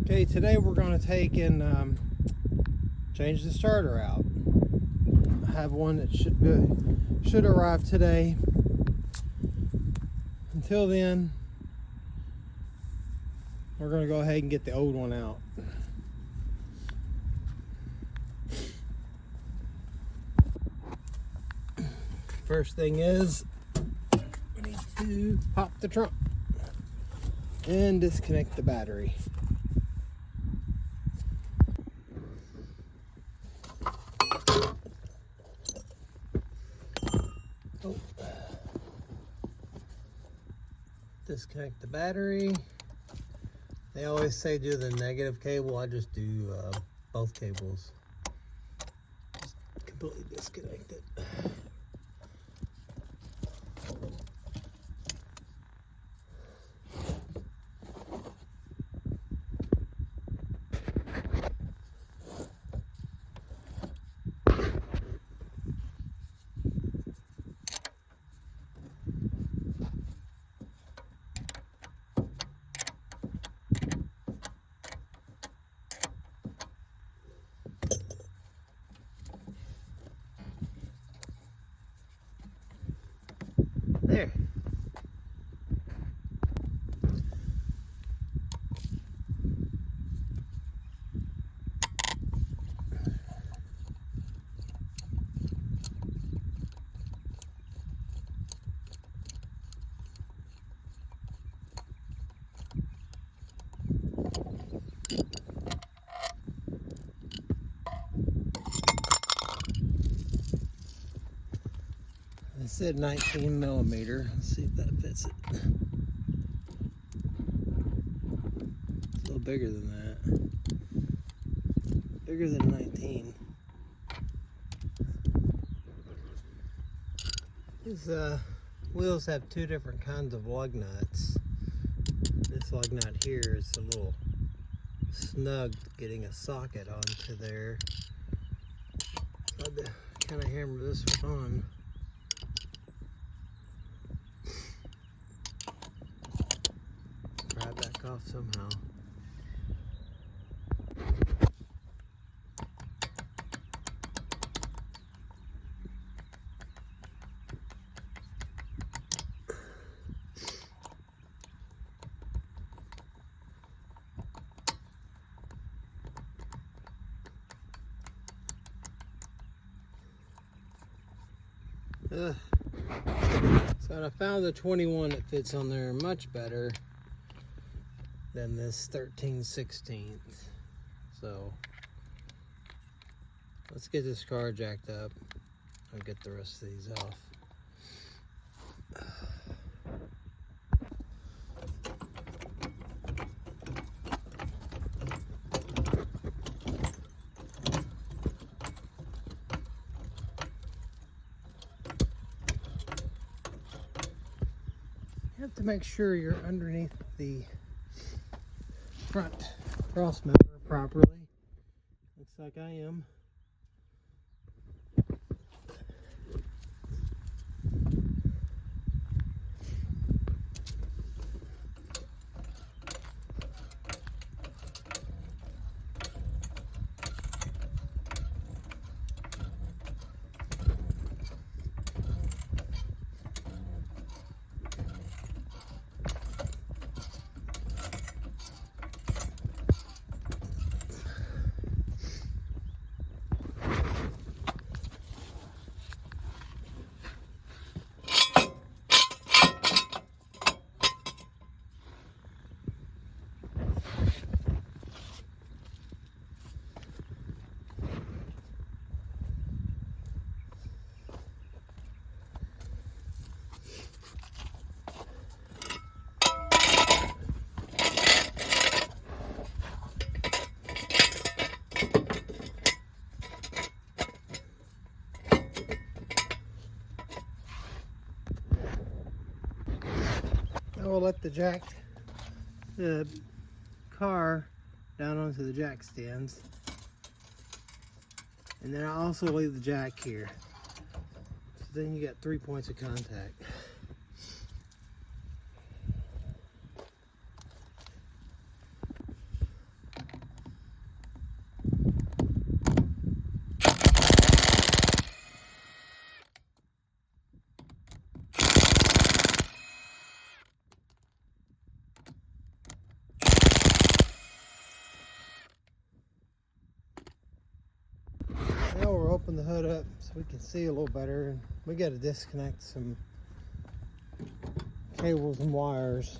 Okay, today we're going to take and change the starter out. I have one that should arrive today. Until then, we're going to go ahead and get the old one out. First thing is, we need to pop the trunk and disconnect the battery. Oh. Disconnect the battery. They always say do the negative cable. I just do both cables. Just completely disconnect it. There. It said 19 millimeter. Let's see if that fits it. It's a little bigger than that. Bigger than 19. These wheels have two different kinds of lug nuts. This lug nut here is a little snug getting a socket onto there. So I had to kind of hammer this one on. Pry it back off somehow. So I found the 21 that fits on there much better than this 13/16. So let's get this car jacked up and get the rest of these off. You have to make sure you're underneath the front cross member properly. Looks like I am. I will let the car down onto the jack stands, and then I'll also leave the jack here. So then you got 3 points of contact. Now we'll open the hood up so we can see a little better. And we got to disconnect some cables and wires.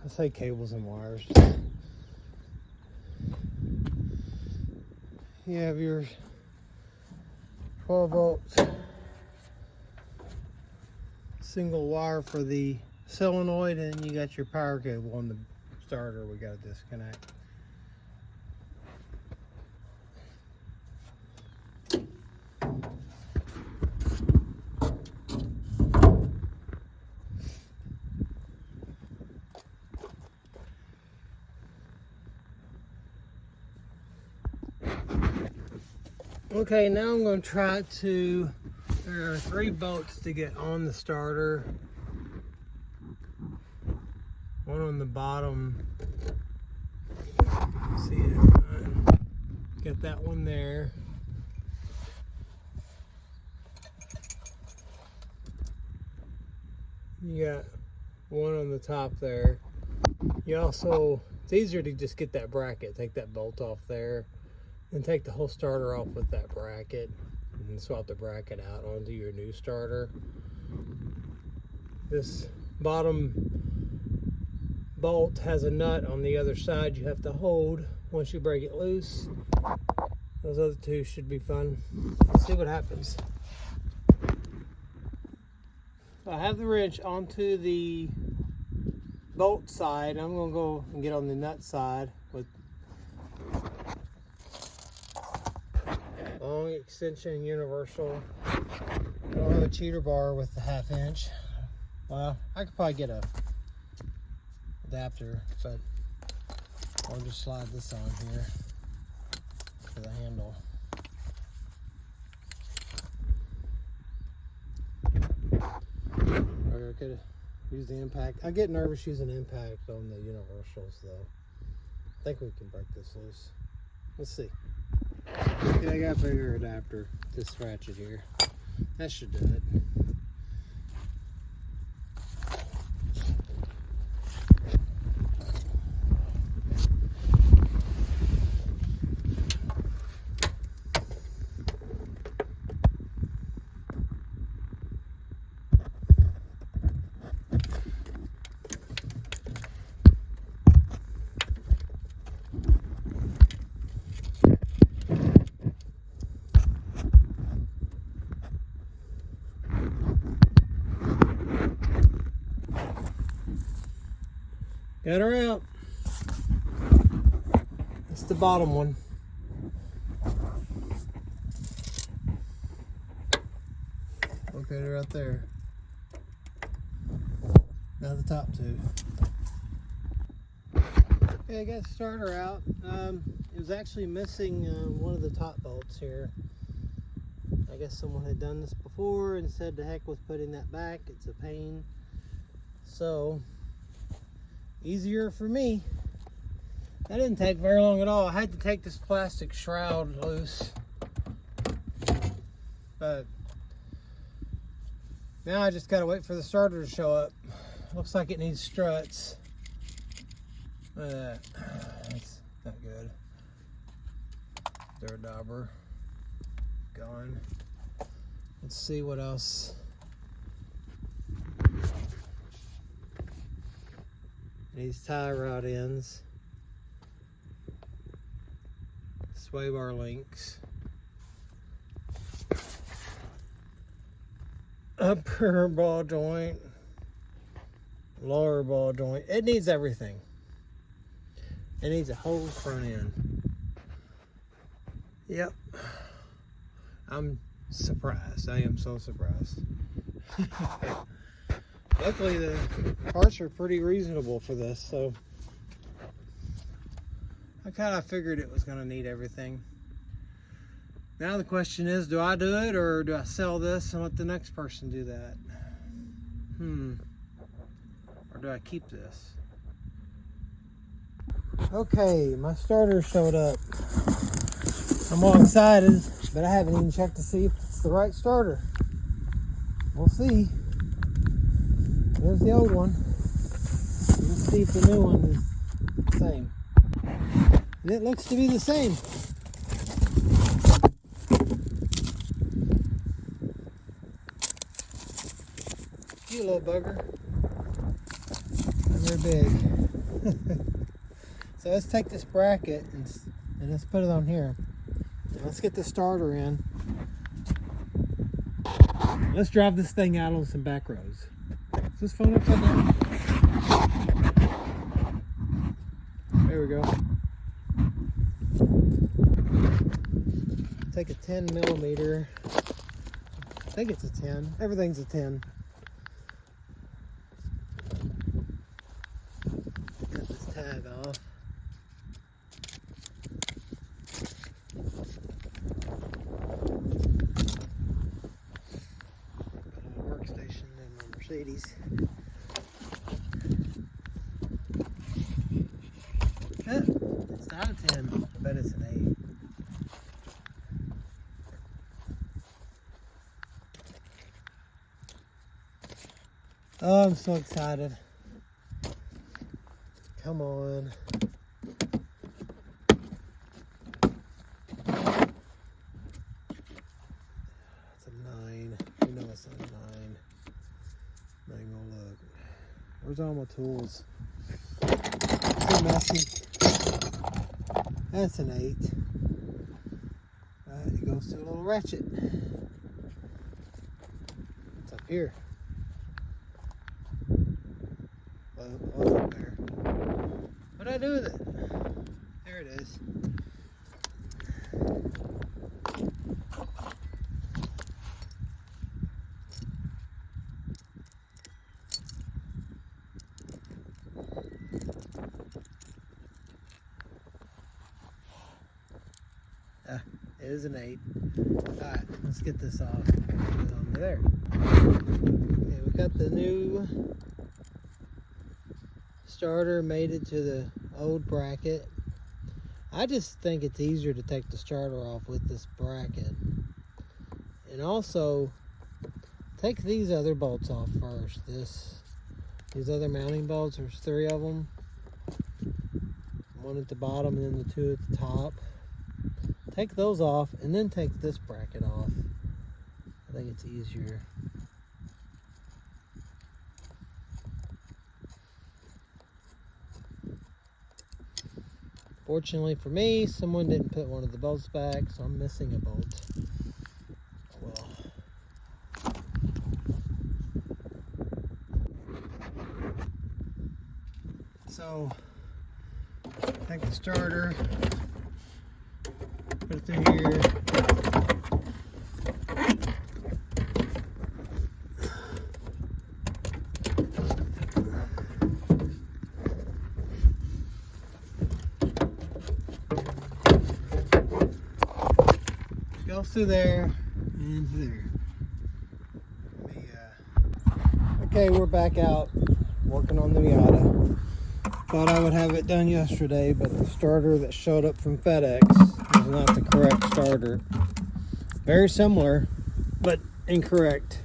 I say cables and wires. You have your 12 volts single wire for the solenoid, and you got your power cable on the starter we got to disconnect. Okay, now I'm going to try to, there are 3 bolts to get on the starter. One on the bottom. Let's see it. Get that one there. You got one on the top there. You also, it's easier to just get that bracket, take that bolt off there, and take the whole starter off with that bracket, and then swap the bracket out onto your new starter. This bottom bolt has a nut on the other side you have to hold once you break it loose. Those other 2 should be fun. Let's see what happens. So I have the wrench onto the bolt side. I'm going to go and get on the nut side with long extension universal. I don't have a cheater bar with the 1/2 inch. Well, I could probably get a adapter, but I'll just slide this on here for the handle. Or I could use the impact. I get nervous using impact on the universals though. I think we can break this loose. Let's see. Yeah, I got a bigger adapter to scratch it here. That should do it. Got her out. That's the bottom one. Okay, right there. Now the top 2. Okay, I got the starter out. It was actually missing one of the top bolts here. I guess someone had done this before and said the heck with putting that back. It's a pain. So easier for me. That didn't take very long at all. I had to take this plastic shroud loose, but now I just gotta wait for the starter to show up. Looks like it needs struts. That's not good. They're a dauber. Gone. Let's see what else. These tie rod ends, sway bar links, upper ball joint, lower ball joint. It needs everything. It needs a whole front end. Yep. I'm surprised. I am so surprised. Luckily the parts are pretty reasonable for this, so I kind of figured it was going to need everything. Now the question is, do I do it or do I sell this and let the next person do that? Or do I keep this? Okay, my starter showed up. I'm all excited, but I haven't even checked to see if it's the right starter. We'll see. There's the old one. Let's see if the new one is the same. And it looks to be the same. Cute little bugger. Not very big. So let's take this bracket and let's put it on here. And let's get the starter in. Let's drive this thing out on some back roads. Is this phone upside down? There we go. Take a 10 millimeter. I think it's a 10. Everything's a 10. Cut this tag off. Workstation in my Mercedes. It's not a 10, I bet it's an 8. Oh, I'm so excited. Come on. It's a 9. You know it's not a 9. Not even gonna look. Where's all my tools? So messy. That's an 8. It goes to a little ratchet. It's up here. Oh, up there. What did I do with it? There it is. It is an 8. Alright, let's get this off. Put it on there. Okay, we got the new starter mated to the old bracket. I just think it's easier to take the starter off with this bracket. And also, take these other bolts off first. These other mounting bolts, there's 3 of them. One at the bottom and then the 2 at the top. Take those off and then take this bracket off. I think it's easier. Fortunately for me, someone didn't put one of the bolts back, so I'm missing a bolt. Well. So, take the starter, put it through here. Goes through there and there. Okay, we're back out working on the Miata. Thought I would have it done yesterday, but the starter that showed up from FedEx was not the correct starter. Very similar, but incorrect.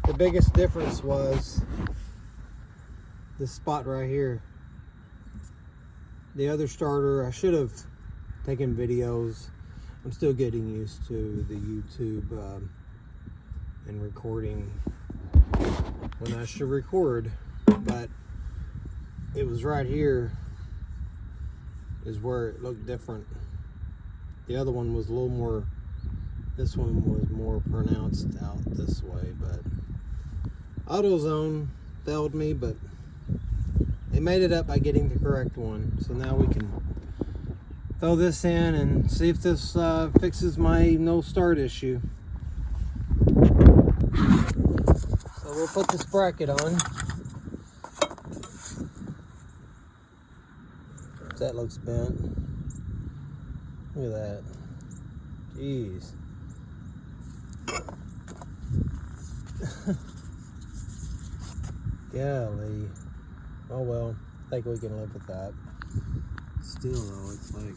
The biggest difference was this spot right here. The other starter, I should have taken videos. I'm still getting used to the YouTube and recording when I should record, but it was right here is where it looked different. The other one was a little more, this one was more pronounced out this way, but AutoZone failed me, but they made it up by getting the correct one. So now we can throw this in and see if this fixes my no start issue. So we'll put this bracket on. That looks bent. Look at that. Jeez. Golly. Oh well, I think we can live with that. Still though, it's like,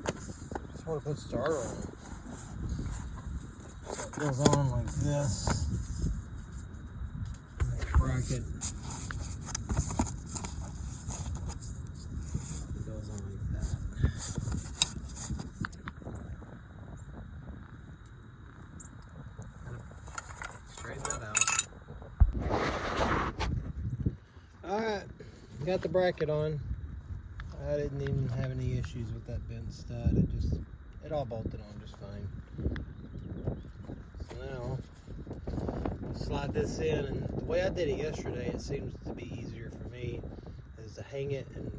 I just want to put starter on it. So it goes on like this. Bracket. It goes on like that. Alright, got the bracket on. I didn't even have any issues with that bent stud. It all bolted on just fine. So now, I'll slide this in, and the way I did it yesterday, it seems to be easier for me, is to hang it and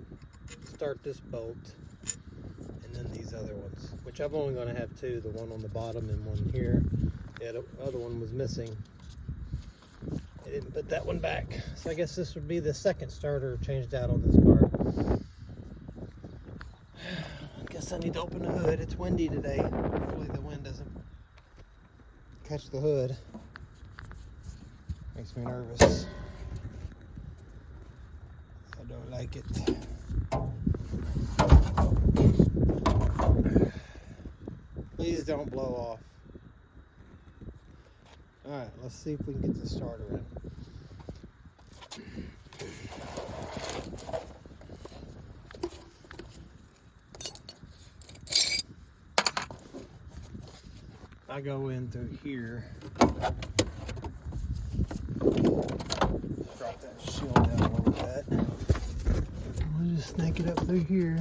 start this bolt, and then these other ones, which I'm only going to have two, the one on the bottom and one here. The other one was missing. I didn't put that one back, so I guess this would be the second starter changed out on this car. I guess I need to open the hood. It's windy today. Hopefully the wind doesn't catch the hood. Makes me nervous. I don't like it. Please don't blow off. Alright, let's see if we can get the starter in. I go in through here. Drop that shield down a little bit. We'll just snake it up through here.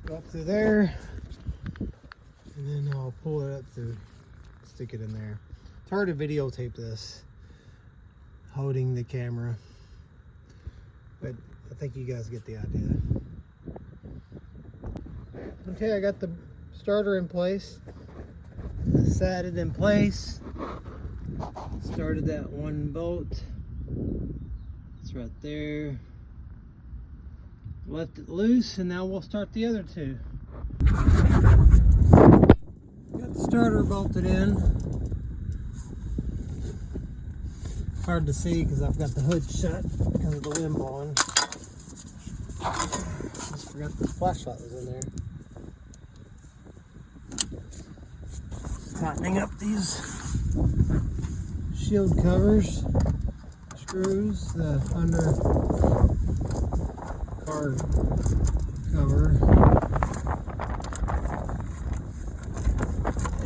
Go up through there. And then I'll pull it up through, stick it in there. It's hard to videotape this, holding the camera, but I think you guys get the idea. Okay, I got the starter in place. I sat it in place. Started that one bolt. It's right there. Left it loose, and now we'll start the other two. Got the starter bolted in. Hard to see because I've got the hood shut because of the wind blowing. Just forgot the flashlight was in there. Just tightening up these shield covers, screws, the under car cover.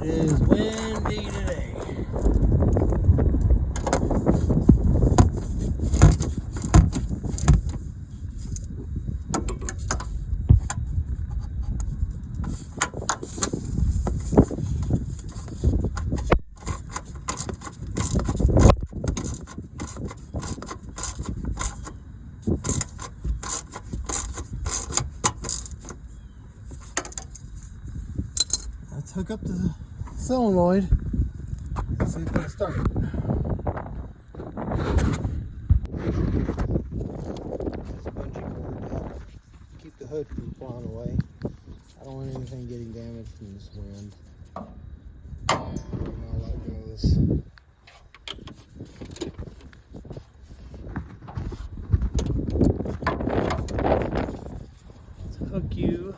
It is windy today. Let's hook up the solenoid and see if it'll start. This bungee cord to keep the hood from flying away. I don't want anything getting damaged from this wind. Now that goes. Let's hook you.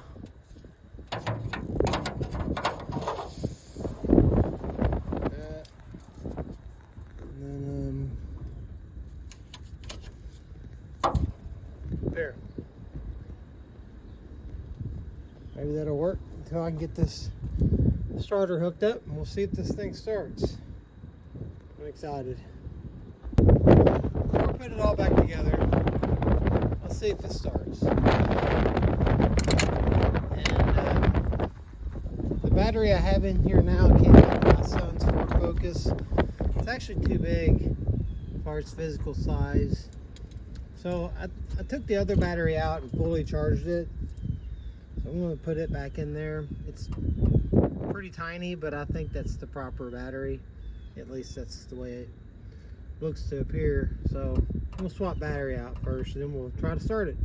There. Maybe that'll work until I can get this starter hooked up, and we'll see if this thing starts. I'm excited. We'll put it all back together. Let's see if it starts. And the battery I have in here now came out of my son's Ford Focus. It's actually too big as far as physical size. So I took the other battery out and fully charged it. So I'm going to put it back in there. It's pretty tiny, but I think that's the proper battery. At least that's the way it looks to appear. So we'll swap battery out first, and then we'll try to start it.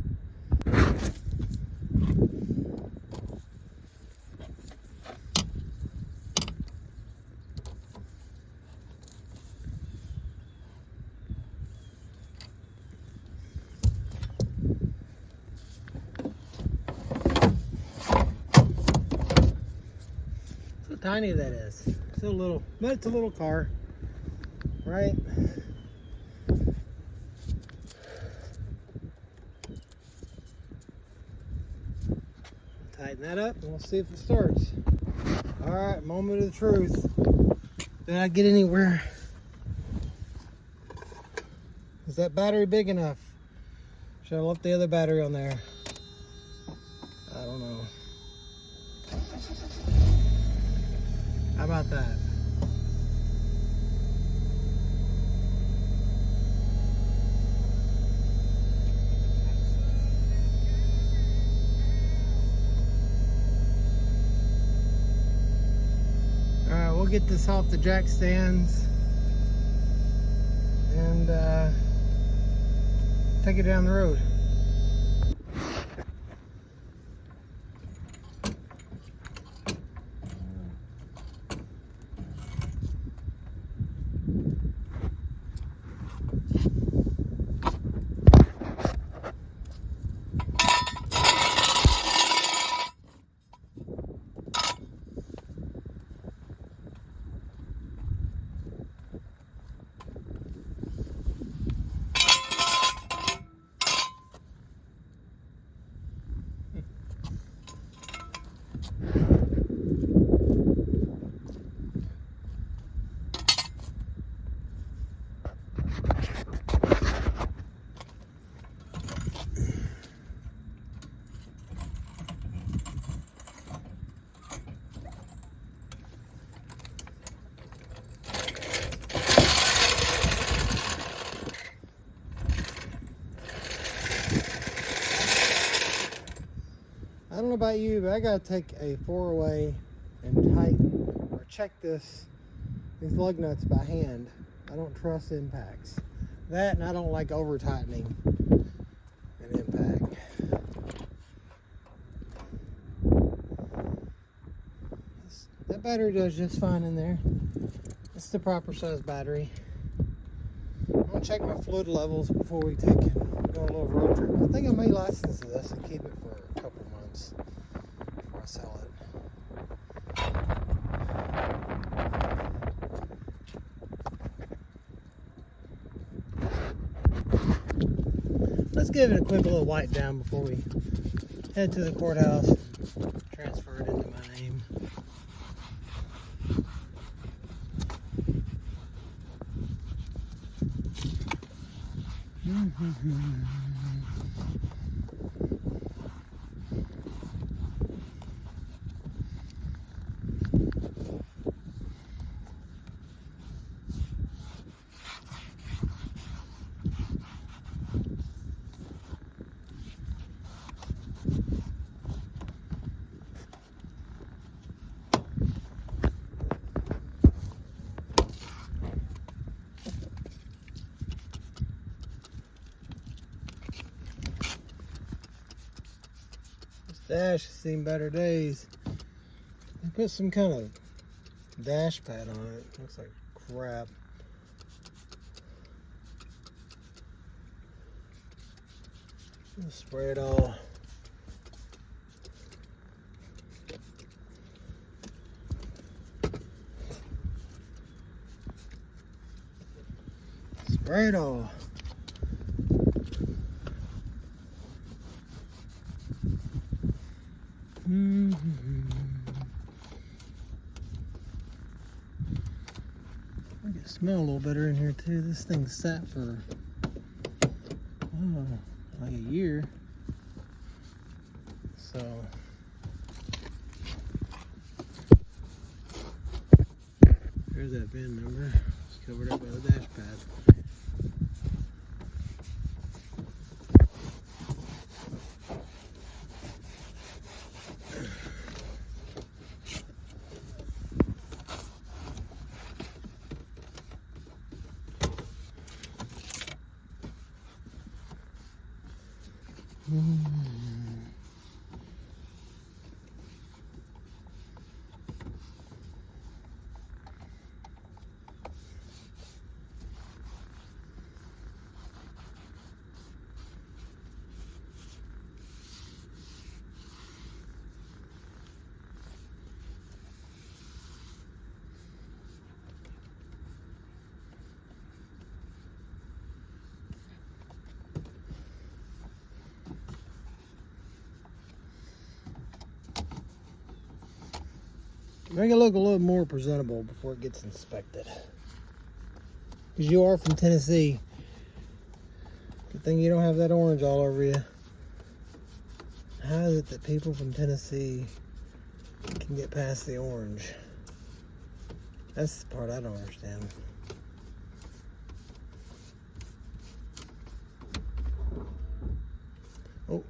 Tiny that is. It's a little, but it's a little car, right? Tighten that up and we'll see if it starts. Alright, moment of the truth. Did I get anywhere? Is that battery big enough? Should I left the other battery on there? I don't know. How about that? Alright, we'll get this off the jack stands and take it down the road. I don't know about you, but I gotta take a 4-way and tighten or check these lug nuts by hand. I don't trust impacts. That, and I don't like over tightening an impact. That battery does just fine in there. It's the proper size battery. I'm gonna check my fluid levels before we take it, go a little road trip. I think I may license this and keep it for a couple months before I sell it. Let's give it a quick little wipe down before we head to the courthouse and transfer it into my name. Dash has seen better days. I put some kind of dash pad on it. Looks like crap. Just spray it all. Spray it all. I can smell a little better in here too. This thing sat for like a year. So there's that VIN number. It's covered up by the dash pad. Make it look a little more presentable before it gets inspected. Because you are from Tennessee. Good thing you don't have that orange all over you. How is it that people from Tennessee can get past the orange? That's the part I don't understand. Oh.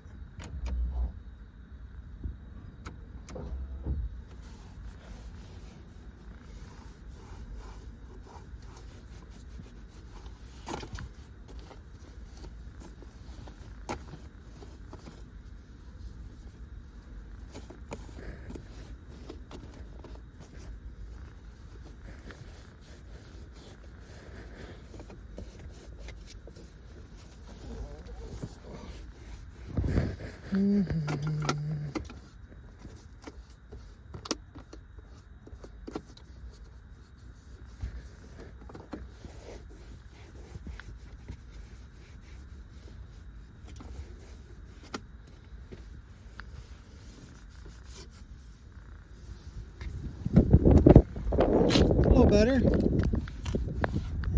A little better.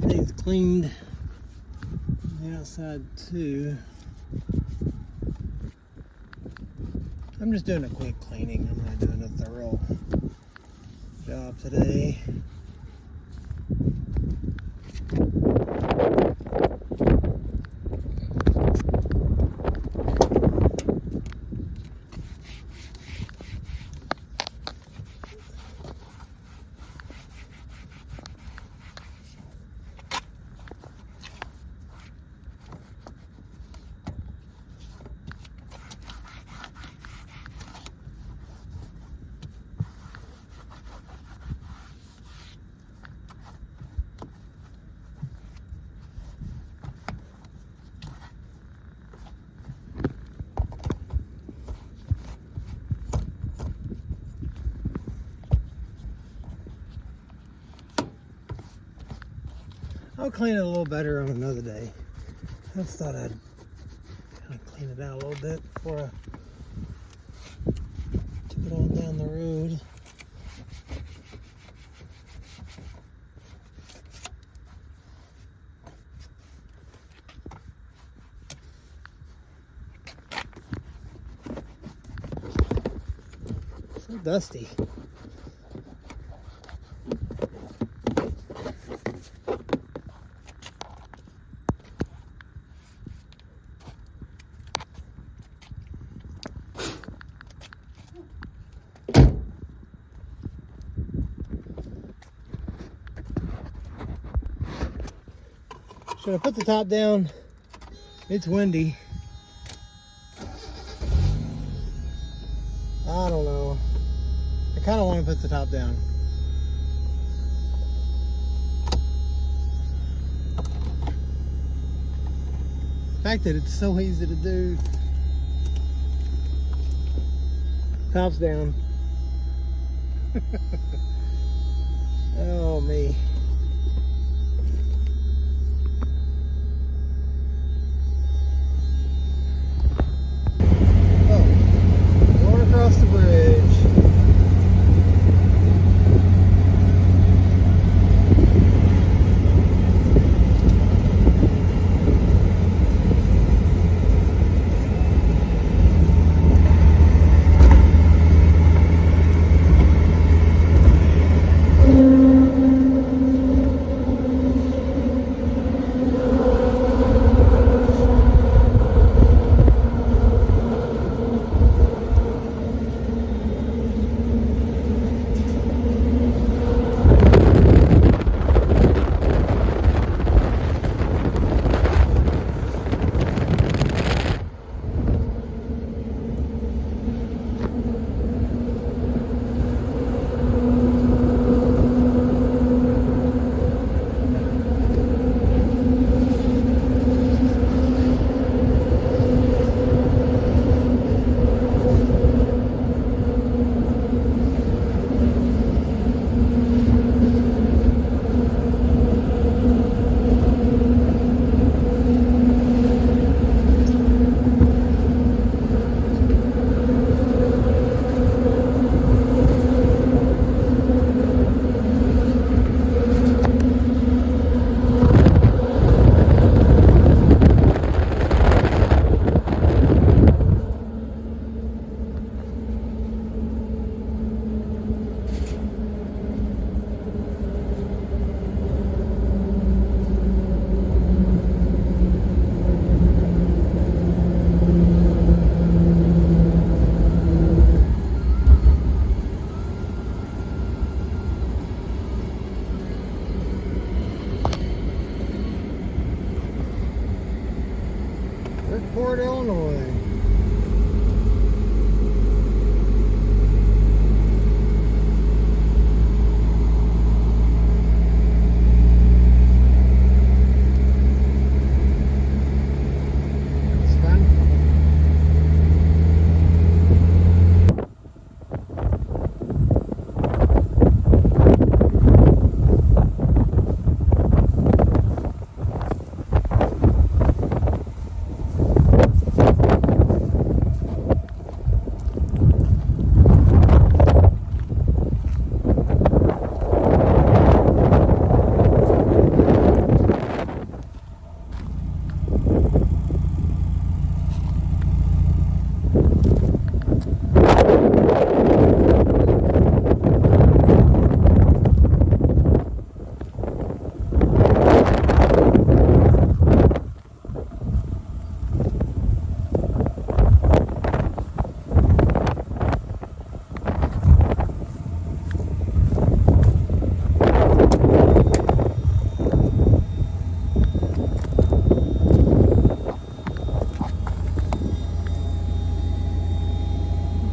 Things cleaned the outside too. I'm just doing a quick cleaning. I'm not doing a thorough job today. I'll clean it a little better on another day. I just thought I'd kind of clean it out a little bit before I took it on down the road. So dusty. Should I put the top down? It's windy. I don't know. I kind of want to put the top down. The fact that it's so easy to do. Top's down. Oh, me. Across the bridge. Brookport, Illinois. It's fun.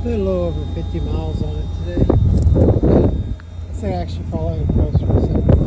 Put a little over 50 miles on it today. I'd say actually probably closer to 70.